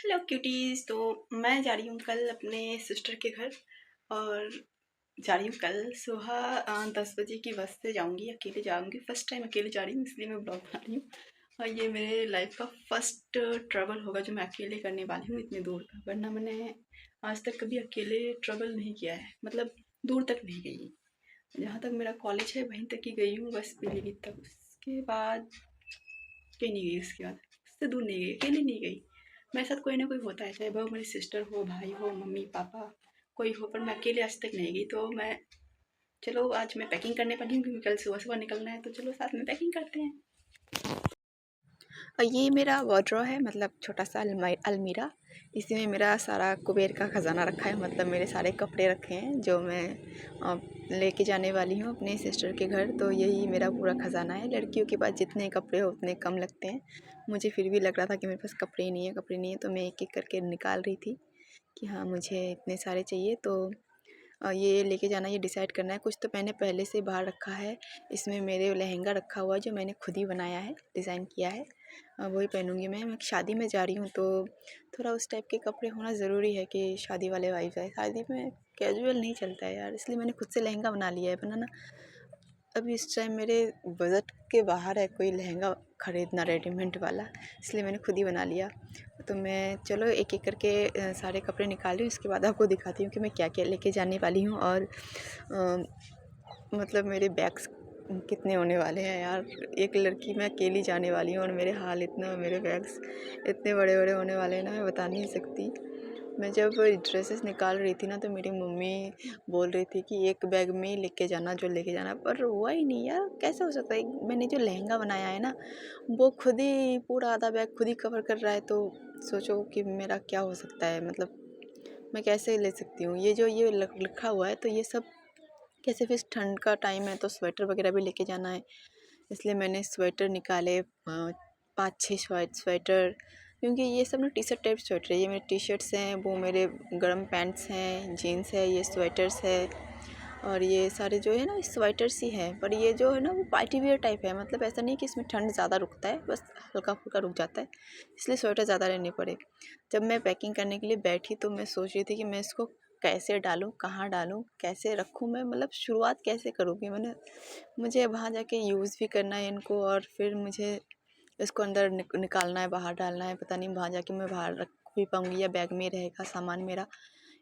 Hello cuties. तो मैं जा रही हूँ कल अपने सिस्टर के घर और जा रही हूँ कल सुबह 10 बजे की बस से जाऊँगी। अकेले जाऊँगी, फर्स्ट टाइम अकेले जा रही हूँ, इसलिए मैं ब्लॉग बना रही हूँ। और ये मेरे लाइफ का फर्स्ट ट्रैवल होगा जो मैं अकेले करने वाली हूँ इतनी दूर का, वरना मैंने आज तक कभी अकेले ट्रैवल नहीं किया है, मतलब दूर तक नहीं गई। जहाँ तक मेरा कॉलेज है वहीं तक ही गई हूँ, बस पीलीभीत तक। उसके बाद कहीं नहीं गई, उसके बाद उससे दूर नहीं गई, अकेली नहीं गई। मेरे साथ कोई ना कोई होता है, चाहे वो मेरी सिस्टर हो, भाई हो, मम्मी पापा कोई हो, पर मैं अकेले आज तक नहीं गई। तो मैं चलो आज मैं पैकिंग करने वाली हूँ क्योंकि कल सुबह सुबह निकलना है, तो चलो साथ में पैकिंग करते हैं। और ये मेरा वार्डरोब है, मतलब छोटा सा अलमीरा। इसी में मेरा सारा कुबेर का ख़जाना रखा है, मतलब मेरे सारे कपड़े रखे हैं जो मैं लेके जाने वाली हूँ अपने सिस्टर के घर। तो यही मेरा पूरा ख़जाना है। लड़कियों के पास जितने कपड़े हो उतने कम लगते हैं, मुझे फिर भी लग रहा था कि मेरे पास कपड़े ही नहीं है, कपड़े नहीं है। तो मैं एक एक करके निकाल रही थी कि हाँ मुझे इतने सारे चाहिए। तो ये लेके जाना, ये डिसाइड करना है। कुछ तो मैंने पहले से बाहर रखा है। इसमें मेरे लहंगा रखा हुआ है जो मैंने खुद ही बनाया है, डिज़ाइन किया है। वही पहनूँगी मैं शादी में जा रही हूँ, तो थोड़ा उस टाइप के कपड़े होना ज़रूरी है कि शादी वाले वाइब्स आए। शादी में कैजुअल नहीं चलता है यार, इसलिए मैंने खुद से लहंगा बना लिया है। बनाना अभी इस टाइम मेरे बजट के बाहर है कोई लहंगा ख़रीदना रेडीमेड वाला, इसलिए मैंने खुद ही बना लिया। तो मैं चलो एक एक करके सारे कपड़े निकाल रही हूँ, उसके बाद आपको दिखाती हूँ कि मैं क्या क्या लेके जाने वाली हूँ। और मतलब मेरे बैग्स कितने होने वाले हैं यार। एक लड़की मैं अकेली जाने वाली हूँ और मेरे हाल इतना, मेरे बैग्स इतने बड़े बड़े होने वाले हैं ना, मैं बता नहीं सकती। मैं जब ड्रेसेस निकाल रही थी ना, तो मेरी मम्मी बोल रही थी कि एक बैग में ही लेके जाना जो लेके जाना, पर हुआ ही नहीं यार। कैसे हो सकता है? मैंने जो लहंगा बनाया है ना, वो खुद ही पूरा आधा बैग खुद ही कवर कर रहा है, तो सोचो कि मेरा क्या हो सकता है। मतलब मैं कैसे ले सकती हूँ? ये जो ये लिखा हुआ है, तो ये सब कैसे? फिर ठंड का टाइम है तो स्वेटर वगैरह भी लेके जाना है, इसलिए मैंने स्वेटर निकाले 5-6 स्वेटर। क्योंकि ये सब ना टी शर्ट टाइप स्वेटर है। ये मेरे टी शर्ट्स हैं, वो मेरे गर्म पैंट्स हैं, जीन्स है, ये स्वेटर्स है। और ये सारे जो है ना स्वेटर्स ही हैं, पर ये जो है ना वो पार्टी वियर टाइप है। मतलब ऐसा नहीं कि इसमें ठंड ज़्यादा रुकता है, बस हल्का फुल्का रुक जाता है, इसलिए स्वेटर ज़्यादा लेने पड़े। जब मैं पैकिंग करने के लिए बैठी तो मैं सोच रही थी कि मैं इसको कैसे डालूँ, कहाँ डालूँ, कैसे रखूँ मैं, मतलब शुरुआत कैसे करूँगी। मुझे वहाँ जाके यूज़ भी करना है इनको, और फिर मुझे इसको अंदर निकालना है, बाहर डालना है। पता नहीं वहाँ जाके मैं बाहर रख भी पाऊँगी या बैग में रहेगा सामान मेरा।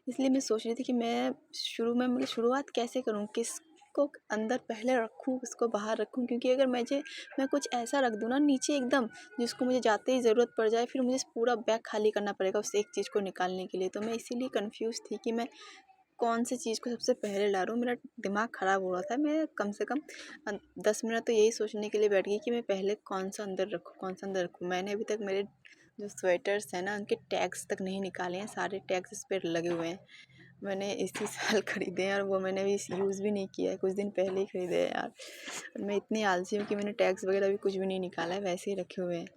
इसलिए मैं सोच रही थी कि मैं शुरू में, मतलब शुरुआत कैसे करूँ, किसको अंदर पहले रखूँ, किसको बाहर रखूँ। क्योंकि अगर मैं कुछ ऐसा रख दूँ ना नीचे एकदम, जिसको मुझे जाते ही ज़रूरत पड़ जाए, फिर मुझे पूरा बैग खाली करना पड़ेगा उस एक चीज़ को निकालने के लिए। तो मैं इसीलिए कन्फ्यूज़ थी कि मैं कौन सी चीज़ को सबसे पहले डालूँ। मेरा दिमाग ख़राब हो रहा था। मैं कम से कम 10 मिनट तो यही सोचने के लिए बैठ गई कि मैं पहले कौन-सा अंदर रखूँ, कौन-सा अंदर रखूँ। मैंने अभी तक मेरे जो स्वेटर्स हैं ना, उनके टैग्स तक नहीं निकाले हैं, सारे टैग्स इस पे लगे हुए हैं। मैंने इसी साल खरीदे हैं और वो मैंने अभी यूज़ भी नहीं किया है, कुछ दिन पहले ही खरीदे हैं यार। और मैं इतनी आलसी हूँ कि मैंने टैग्स वगैरह भी कुछ भी नहीं निकाला है, वैसे ही रखे हुए हैं।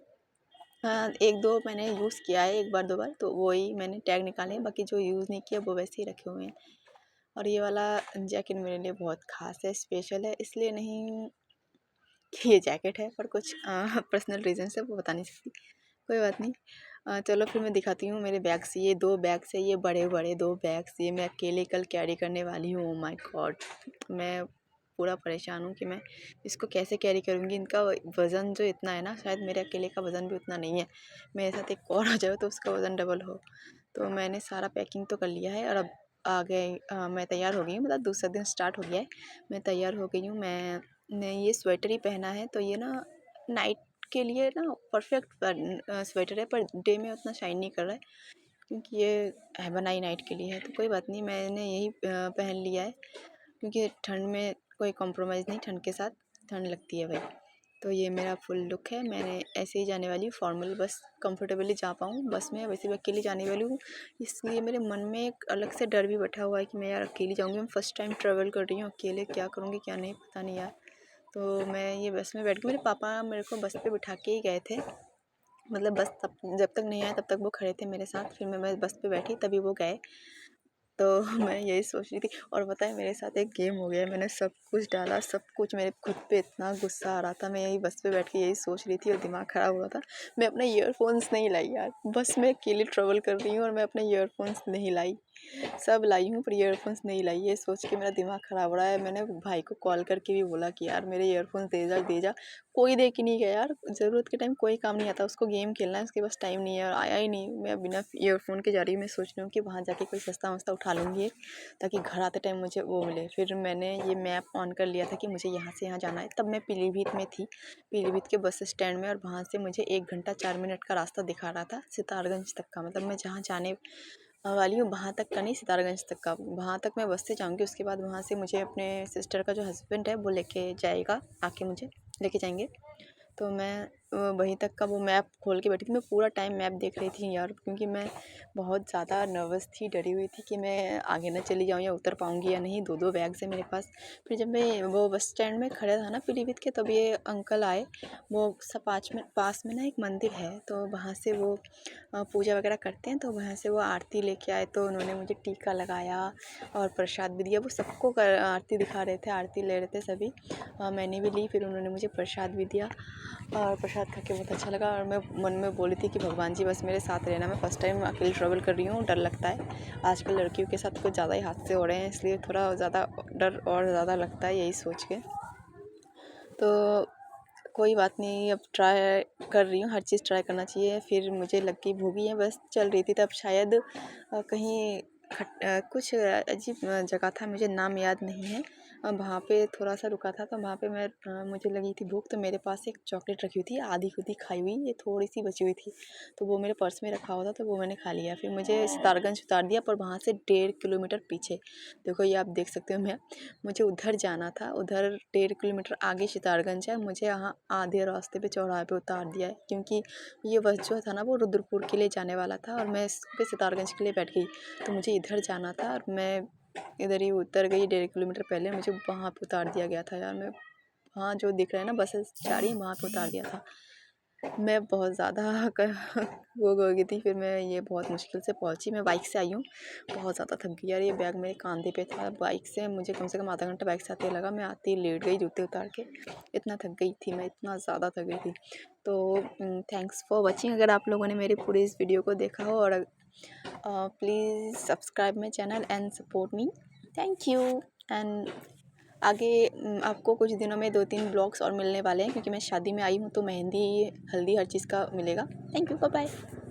हाँ, 1-2 मैंने यूज़ किया है, 1 बार 2 बार, तो वही मैंने टैग निकाले हैं, बाकी जो यूज़ नहीं किया वो वैसे ही रखे हुए हैं। और ये वाला जैकेट मेरे लिए बहुत ख़ास है, स्पेशल है, इसलिए नहीं कि ये जैकेट है, पर कुछ पर्सनल रीज़न से वो बता नहीं सकती। कोई बात नहीं। चलो फिर मैं दिखाती हूँ मेरे बैग्स। ये 2 बैग्स है, ये बड़े-बड़े 2 बैग्स, ये मैं अकेले कल कैरी करने वाली हूँ। Oh my God! मैं पूरा परेशान हूँ कि मैं इसको कैसे कैरी करूँगी। इनका वज़न जो इतना है ना, शायद मेरे अकेले का वज़न भी उतना नहीं है। मेरे साथ एक और आ जाए तो उसका वज़न डबल हो। तो मैंने सारा पैकिंग तो कर लिया है और अब मैं तैयार हो गई हूँ, मतलब दूसरा दिन स्टार्ट हो गया है। मैं तैयार हो गई हूँ। मैंने ये स्वेटर ही पहना है, तो ये ना नाइट के लिए ना परफेक्ट स्वेटर है, पर डे में उतना शाइन नहीं कर रहा है क्योंकि ये बनाई नाइट के लिए है। तो कोई बात नहीं, मैंने यही पहन लिया है क्योंकि ठंड में कोई कॉम्प्रोमाइज़ नहीं, ठंड के साथ ठंड लगती है भाई। तो ये मेरा फुल लुक है। मैंने ऐसे ही जाने वाली हूँ फॉर्मल, बस कंफर्टेबली जा पाऊँ बस में। वैसे भी अकेली जाने वाली हूँ, इसलिए मेरे मन में एक अलग से डर भी बैठा हुआ है कि मैं यार अकेली जाऊँगी। मैं फ़र्स्ट टाइम ट्रैवल कर रही हूँ अकेले, क्या करूँगी क्या नहीं पता नहीं यार। तो मैं ये बस में बैठ गई। मेरे पापा मेरे को बस पे बिठा के ही गए थे, मतलब बस तब जब तक नहीं आए तब तक वो खड़े थे मेरे साथ, फिर मैं बस पे बैठी तभी वो गए। तो मैं यही सोच रही थी। और पता है मेरे साथ एक गेम हो गया, मैंने सब कुछ डाला, सब कुछ, मेरे खुद पे इतना गुस्सा आ रहा था, मैं यही बस पे बैठ के यही सोच रही थी और दिमाग ख़राब हो रहा था। मैं अपने ईयरफोन्स नहीं लाई यार, बस मैं अकेले ट्रैवल कर रही हूँ और मैं अपने ईयरफोन्स नहीं लाई। सब लाई हूँ पर ईयरफोन्स नहीं लाई, ये सोच के मेरा दिमाग ख़राब हो रहा है। मैंने भाई को कॉल करके भी बोला कि यार मेरे ईयरफोन्स दे जा, दे जा। कोई दे के नहीं गया यार, ज़रूरत के टाइम कोई काम नहीं आता, उसको गेम खेलना है, उसके पास टाइम नहीं है और आया ही नहीं। मैं बिना ईयरफोन के जा रही हूँ, मैं सोच रही हूँ कि वहाँ जाके कोई सस्ता वस्ता उठा लूँगी एक, ताकि घर आते टाइम मुझे वो मिले। फिर मैंने ये मैप ऑन कर लिया था कि मुझे यहाँ से यहाँ जाना है। तब मैं पीलीभीत में थी, पीलीभीत के बस स्टैंड में, और वहाँ से मुझे 1 घंटा 4 मिनट का रास्ता दिखा रहा था सितारगंज तक का। मतलब मैं जहाँ जाने वाली हूँ वहाँ तक का नहीं, सितारगंज तक का। वहाँ तक मैं बस से जाऊँगी, उसके बाद वहाँ से मुझे अपने सिस्टर का जो हस्बैंड है वो लेके जाएगा, आके मुझे लेके जाएंगे। तो मैं वहीं तक का वो मैप खोल के बैठी थी। मैं पूरा टाइम मैप देख रही थी यार, क्योंकि मैं बहुत ज़्यादा नर्वस थी, डरी हुई थी कि मैं आगे ना चली जाऊँ या उतर पाऊँगी या नहीं। 2-2 बैग्स हैं मेरे पास। फिर जब मैं वो बस स्टैंड में खड़ा था ना पीलीभीत के, तब ये अंकल आए। वो सब पास में ना एक मंदिर है, तो वहाँ से वो पूजा वगैरह करते हैं, तो वहाँ से वो आरती लेके आए। तो उन्होंने मुझे टीका लगाया और प्रसाद भी दिया। वो सबको आरती दिखा रहे थे, आरती ले रहे थे सभी। मैंने भी ली, फिर उन्होंने मुझे प्रसाद भी दिया और प्रसाद खा के बहुत अच्छा लगा। और मैं मन में बोली थी कि भगवान जी बस मेरे साथ रहना, मैं फ़र्स्ट टाइम अकेले ट्रैवल कर रही हूँ, डर लगता है। आजकल लड़कियों के साथ कुछ ज़्यादा ही हादसे हो रहे हैं, इसलिए थोड़ा ज़्यादा डर और ज़्यादा लगता है, यही सोच के। तो कोई बात नहीं, अब ट्राई कर रही हूँ, हर चीज़ ट्राई करना चाहिए। फिर मुझे लग गई भूख भी है, बस चल रही थी तब शायद कहीं कुछ अजीब जगह था, मुझे नाम याद नहीं है। वहाँ पे थोड़ा सा रुका था, तो वहाँ पे मुझे लगी थी भूख, तो मेरे पास एक चॉकलेट रखी हुई थी, आधी खुदी खाई हुई, ये थोड़ी सी बची हुई थी, तो वो मेरे पर्स में रखा हुआ था, तो वो मैंने खा लिया। फिर मुझे सितारगंज उतार दिया, पर वहाँ से 1.5 किलोमीटर पीछे, देखो ये आप देख सकते हो, मुझे उधर जाना था, उधर 1.5 किलोमीटर आगे सितारगंज है। मुझे यहाँ आधे रास्ते पे चौराहे पे उतार दिया है, क्योंकि ये बस जो था ना वो रुद्रपुर के लिए जाने वाला था और मैं इस पे सितारगंज के लिए बैठ गई। तो मुझे इधर जाना था और मैं इधर ही उतर गई। 1.5 किलोमीटर पहले मुझे वहाँ पे उतार दिया गया था यार। मैं वहाँ जो दिख रहा है ना बसेस जा रही है, वहाँ पे उतार दिया था। मैं बहुत ज़्यादा वो हो गई थी। फिर मैं ये बहुत मुश्किल से पहुँची, मैं बाइक से आई हूँ, बहुत ज़्यादा थक गई यार। ये बैग मेरे कंधे पे था, बाइक से मुझे कम से कम आधा घंटा बाइक से आते लगा। मैं आते ही लेट गई जूते उतार के, इतना थक गई थी मैं, इतना ज़्यादा थक गई थी। तो थैंक्स फॉर वॉचिंग। अगर आप लोगों ने मेरे पूरे इस वीडियो को देखा हो, और please subscribe my channel and support me, thank you. And आगे आपको कुछ दिनों में 2-3 ब्लॉग्स और मिलने वाले हैं, क्योंकि मैं शादी में आई हूँ, तो मेहंदी, हल्दी, हर चीज़ का मिलेगा। Thank you, bye bye.